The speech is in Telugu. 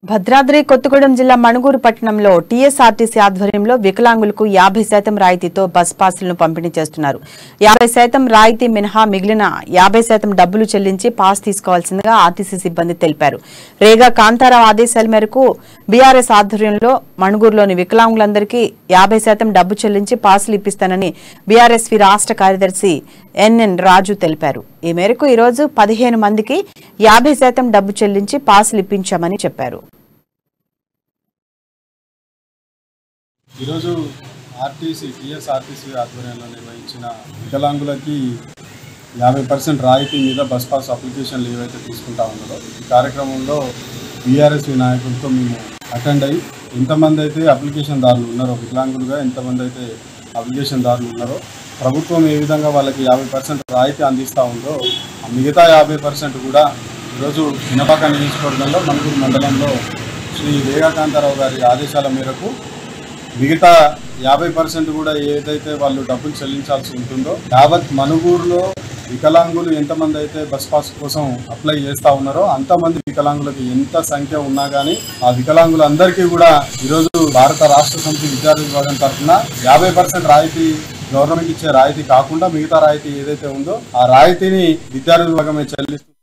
భద్రాద్రి కొత్తగూడెం జిల్లా మణుగూరు పట్టణంలో టీఎస్ఆర్టీసీ ఆధ్వర్యంలో వికలాంగులకు 50% రాయితీతో బస్ పాసులను పంపిణీ చేస్తున్నారు. 50% రాయితీ మినహా మిగిలిన 50% డబ్బులు చెల్లించి పాస్ తీసుకోవాల్సిందిగా ఆర్టీసీ సిబ్బంది తెలిపారు. రేగా కాంతారావు ఆదేశాల మేరకు బీఆర్ఎస్ ఆధ్వర్యంలో మణుగూరులోని వికలాంగులందరికీ 50% డబ్బు చెల్లించి పాసులు ఇప్పిస్తానని బీఆర్ఎస్వి రాష్ట్ర కార్యదర్శి ఎన్ఎన్ రాజు తెలిపారు. ఈ మేరకు ఈరోజు 15 మందికి 50% డబ్బు చెల్లించి పాసులు ఇప్పించామని చెప్పారు. ఈరోజు టీఎస్ఆర్టీసీ ఆధ్వర్యంలో నిర్వహించిన వికలాంగులకి 50% రాయితీ మీద బస్ పాస్ అప్లికేషన్లు ఏవైతే తీసుకుంటా ఉన్నారో ఈ కార్యక్రమంలో బీఆర్ఎస్వి నాయకులతో మేము అటెండ్ అయ్యి ఎంతమంది అయితే అప్లికేషన్దారులు ఉన్నారో వికలాంగులుగా ఎంతమంది అయితే అప్లికేషన్దారులు ఉన్నారో ప్రభుత్వం ఏ విధంగా వాళ్ళకి 50% రాయితీ అందిస్తూ ఉందో ఆ మిగతా 50% కూడా ఈరోజు వినపాక నియోజకవర్గంలో మణుగూరు మండలంలో శ్రీ రేగా కాంతారావు గారి ఆదేశాల మేరకు మిగతా 50% కూడా ఏదైతే వాళ్ళు డబ్బులు చెల్లించాల్సి ఉంటుందో యావత్ మణుగూరులో వికలాంగులు ఎంతమంది అయితే బస్ పాస్ కోసం అప్లై చేస్తూ ఉన్నారో అంతమంది వికలాంగులకు ఎంత సంఖ్య ఉన్నా కానీ ఆ వికలాంగులందరికీ కూడా ఈరోజు భారత రాష్ట్ర సమితి విద్యార్థి విభాగం తరఫున 50% రాయితీ గవర్నమెంట్ ఇచ్చే రాయితీ కాకుండా మిగతా రాయితీ ఏదైతే ఉందో ఆ రాయితీని విద్యార్థి విభాగమే చెల్లిస్తుంది.